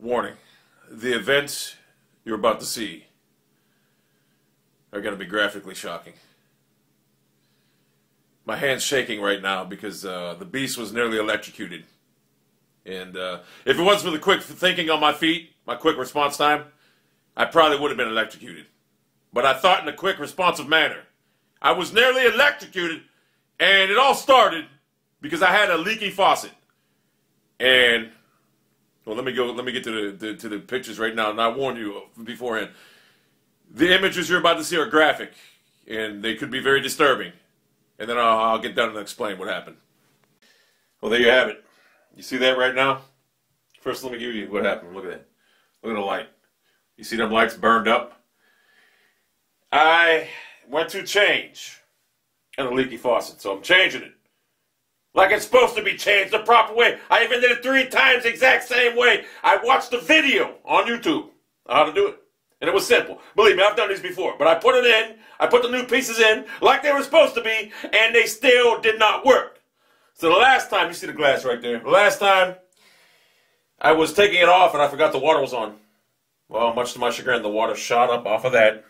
Warning, the events you're about to see are going to be graphically shocking. My hand's shaking right now because the beast was nearly electrocuted. And if it wasn't for the quick thinking on my feet, my quick response time, I probably would have been electrocuted. But I thought in a quick, responsive manner. I was nearly electrocuted, and it all started because I had a leaky faucet. And well, let me get to the pictures right now, and I warned you beforehand. The images you're about to see are graphic, and they could be very disturbing. And then I'll get done and explain what happened. Well, there you have it. You see that right now? First, let me give you what happened. Look at that. Look at the light. You see them lights burned up? I went to change in a leaky faucet, so I'm changing it. Like it's supposed to be changed the proper way. I even did it 3 times the exact same way. I watched the video on YouTube on how to do it. And it was simple. Believe me, I've done these before. But I put it in, I put the new pieces in like they were supposed to be, and they still did not work. So the last time, you see the glass right there, the last time I was taking it off and I forgot the water was on. Well, much to my chagrin, the water shot up off of that,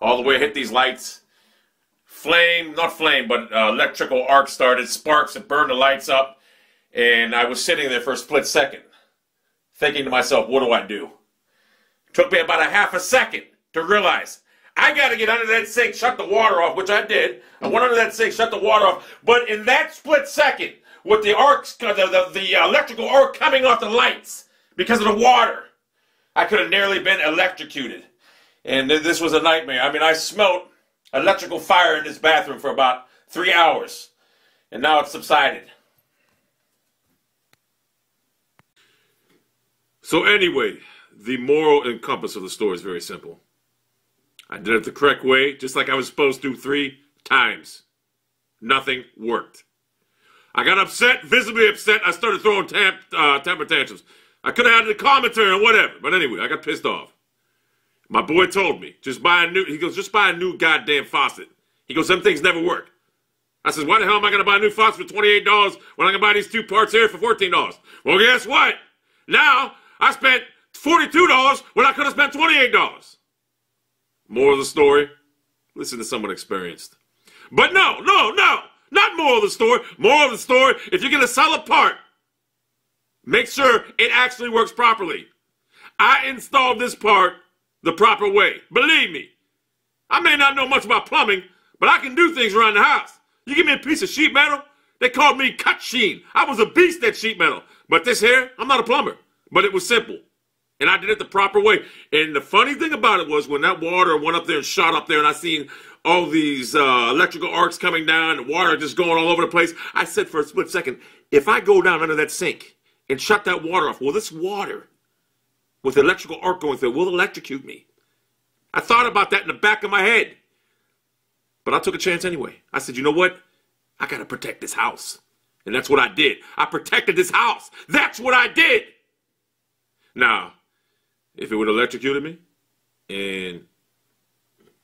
all the way hit these lights. Not flame, but electrical arc started, sparks, and burned the lights up. And I was sitting there for a split second, thinking to myself, what do I do? Took me about a half a second to realize, I got to get under that sink, shut the water off, which I did. I went under that sink, shut the water off. But in that split second, with the arcs, the electrical arc coming off the lights because of the water, I could have nearly been electrocuted. And this was a nightmare. I mean, I smelt electrical fire in this bathroom for about 3 hours. And now it's subsided. So anyway, the moral and compass of the story is very simple. I did it the correct way, just like I was supposed to 3 times. Nothing worked. I got upset, visibly upset. I started throwing temper tantrums. I could have had the commentary or whatever. But anyway, I got pissed off. My boy told me, just buy a new goddamn faucet. He goes, some things never work. I says, why the hell am I going to buy a new faucet for $28 when I can buy these 2 parts here for $14? Well, guess what? Now, I spent $42 when I could have spent $28. Moral of the story, listen to someone experienced. But no, not moral of the story. Moral of the story, if you're going to sell a part, make sure it actually works properly. I installed this part the proper way. Believe me, I may not know much about plumbing, but I can do things around the house. You give me a piece of sheet metal, they called me cut sheen. I was a beast at sheet metal. But this here, I'm not a plumber. But it was simple. And I did it the proper way. And the funny thing about it was when that water went up there and shot up there and I seen all these electrical arcs coming down, the water just going all over the place, I said for a split second, if I go down under that sink and shut that water off, well, this water with the electrical arc going through it will electrocute me. I thought about that in the back of my head. But I took a chance anyway. I said, you know what? I got to protect this house. And that's what I did. I protected this house. That's what I did. Now, if it would have electrocuted me and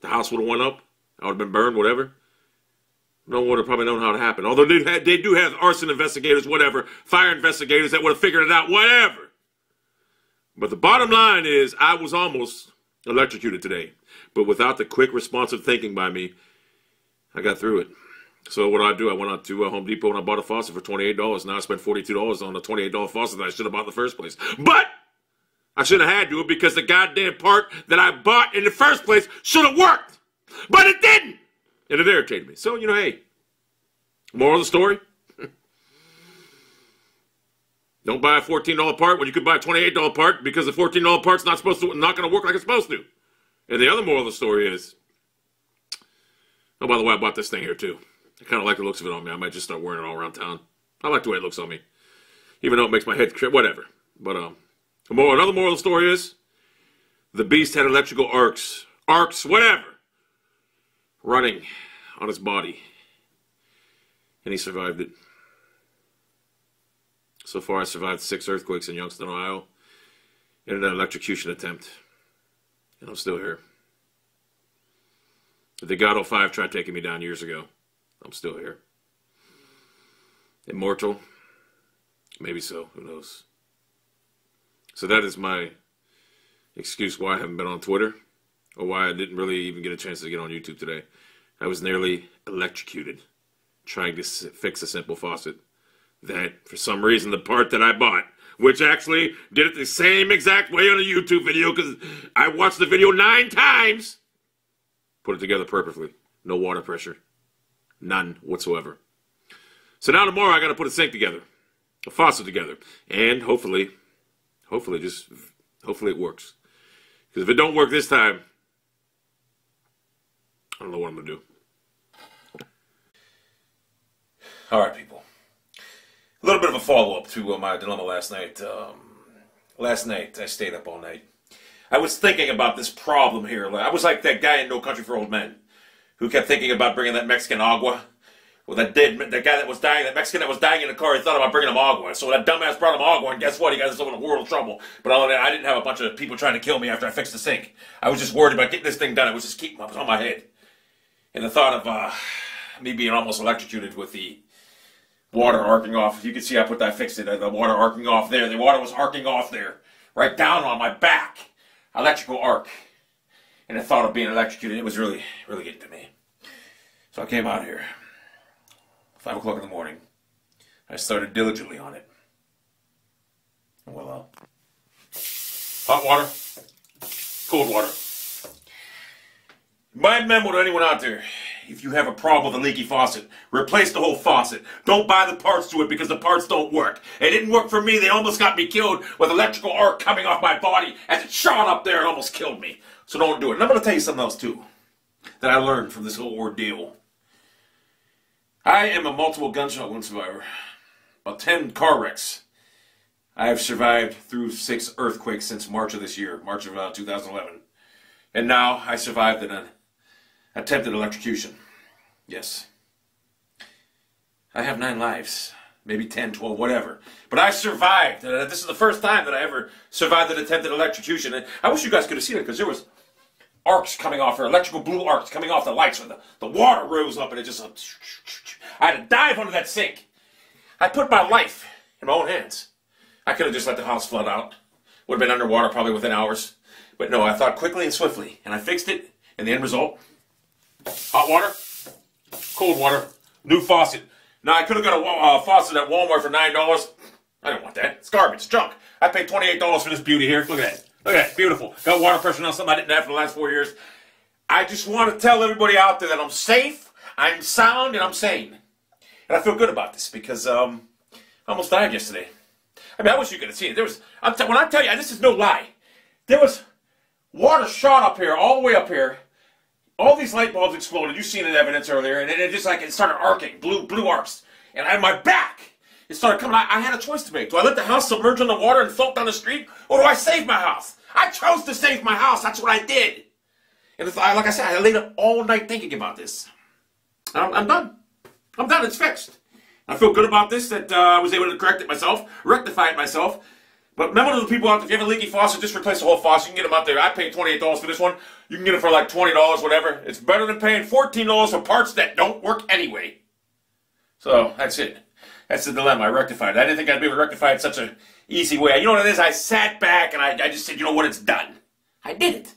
the house would have went up, I would have been burned, whatever, no one would have probably known how it happened. Although they do have arson investigators, whatever, fire investigators that would have figured it out, whatever. But the bottom line is I was almost electrocuted today. But without the quick, responsive thinking by me, I got through it. So what did I do? I went out to Home Depot and I bought a faucet for $28. Now I spent $42 on a $28 faucet that I should have bought in the first place. But I shouldn't have had to because the goddamn part that I bought in the first place should have worked. But it didn't. And it irritated me. So, you know, hey, moral of the story? Don't buy a $14 part when you could buy a $28 part because the $14 part's not going to work like it's supposed to. And the other moral of the story is, oh, by the way, I bought this thing here too. I kind of like the looks of it on me. I might just start wearing it all around town. I like the way it looks on me. Even though it makes my head trip, whatever. But another moral of the story is, the beast had electrical arcs, whatever, running on his body. And he survived it. So far, I survived 6 earthquakes in Youngstown, Ohio, and an electrocution attempt. And I'm still here. The God 05 tried taking me down years ago. I'm still here. Immortal? Maybe so. Who knows? So that is my excuse why I haven't been on Twitter, or why I didn't really even get a chance to get on YouTube today. I was nearly electrocuted trying to fix a simple faucet that, for some reason, the part that I bought, which actually did it the same exact way on a YouTube video, because I watched the video 9 times, put it together perfectly. No water pressure. None whatsoever. So now tomorrow I got to put a sink together, a faucet together, and hopefully it works. Because if it don't work this time, I don't know what I'm going to do. All right, people. A little bit of a follow-up to my dilemma last night. Last night, I stayed up all night. I was thinking about this problem here. I was like that guy in No Country for Old Men who kept thinking about bringing that Mexican agua. Well, that guy that was dying, that Mexican that was dying in the car, he thought about bringing him agua. So that dumbass brought him agua, and guess what? He got himself in a world of trouble. But I didn't have a bunch of people trying to kill me after I fixed the sink. I was just worried about getting this thing done. It was just keeping on my head. And the thought of me being almost electrocuted with the water arcing off. You can see I fixed it. The water arcing off there. The water was arcing off there. Right down on my back. Electrical arc. And the thought of being electrocuted, it was really, really getting to me. So I came out here. 5 o'clock in the morning. I started diligently on it. And voila. Hot water. Cold water. My memo to anyone out there. If you have a problem with a leaky faucet, replace the whole faucet. Don't buy the parts to it because the parts don't work. It didn't work for me. They almost got me killed with electrical arc coming off my body as it shot up there and almost killed me. So don't do it. And I'm going to tell you something else too that I learned from this whole ordeal. I am a multiple gunshot wound survivor. About 10 car wrecks. I have survived through 6 earthquakes since March of this year, March of 2011. And now I survived an attempted electrocution. Yes. I have 9 lives. Maybe 10, 12, whatever. But I survived. This is the first time that I ever survived an attempted electrocution. And I wish you guys could have seen it because there was arcs coming off her, electrical blue arcs coming off the lights. When the water rose up and it just... I had to dive under that sink. I put my life in my own hands. I could have just let the house flood out. Would have been underwater probably within hours. But no, I thought quickly and swiftly. And I fixed it. And the end result... hot water, cold water, new faucet. Now, I could have got a faucet at Walmart for $9. I don't want that. It's garbage. It's junk. I paid $28 for this beauty here. Look at that. Look at that. Beautiful. Got water pressure now, something I didn't have for the last 4 years. I just want to tell everybody out there that I'm safe, I'm sound, and I'm sane. And I feel good about this because I almost died yesterday. I mean, I wish you could have seen it. When I tell you, this is no lie. There was water shot up here, all the way up here. All these light bulbs exploded. You've seen it evidence earlier, and it just like it started arcing, blue arcs, and on my back it started coming. I had a choice to make. Do I let the house submerge in the water and float down the street, or do I save my house? I chose to save my house. That's what I did. And like I said, I laid up all night thinking about this. I'm done. I'm done. It's fixed. I feel good about this. That I was able to correct it myself, rectify it myself. But remember to the people out there, if you have a leaky faucet, just replace the whole faucet. You can get them out there. I paid $28 for this one. You can get it for like $20, whatever. It's better than paying $14 for parts that don't work anyway. So, that's it. That's the dilemma. I rectified it. I didn't think I'd be able to rectify it in such an easy way. You know what it is? I sat back and I just said, you know what, it's done. I did it.